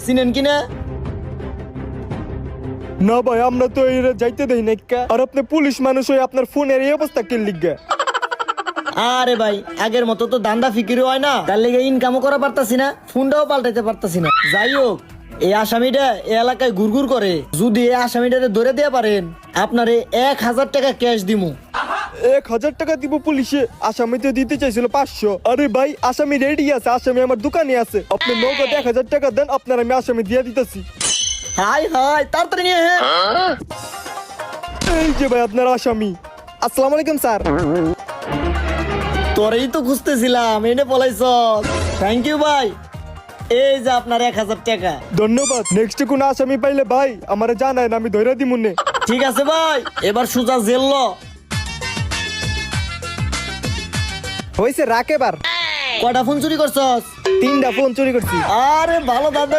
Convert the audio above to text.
চিনেন কিনা? না ভাই, আমরা তো এরা যাইতে দেই না। আর আপনি পুলিশ মানুষ হয়ে আপনার ফোনের এই অবস্থা কে লিখা? আরে ভাই, আগের মতো তো দান্দা ফিকির হয় না, তার লেগে ইনকামও করা পারতাছি না, ফোনটাও পাল্টাইতে পারতাছি না। যাই হোক, এই আসামিটা এই এলাকায় ঘুরঘুর করে, যদি এই আসামিটারে ধরে দিয়ে পারেন আপনারে 1000 টাকা ক্যাশ দিমু। 1000 টাকা দিব পুলিশে? আসামি তো দিতে চাইছিল 500। আরে ভাই, আসামি রেডি আছে, আসামি আমার দোকানে আছে। আপনি নগদ 1000 টাকা দেন, আপনার আমি আসামি দিয়ে দিতেছি। হাই হাই, তাড়াতাড়ি নিয়ে। হ্যাঁ, এই যে ভাই আপনার আসামি। আসসালামু আলাইকুম স্যার। তোরেই তো খুঁজতেছিলাম, এনে পলাইছ। থ্যাংক ইউ ভাই, এই যে আপনার 1000 টাকা। ধন্যবাদ। নেক্সট কোন আসামি পাইলে ভাই আমারে জানায়, আমি ধইরা দিমুনে। ঠিক আছে ভাই, এবার সুজা জেল ল। হইছে, রাখ এবার। কয়টা ফোন চুরি করছস? 3টা ফোন চুরি করছি। আরে ভালো দাদা।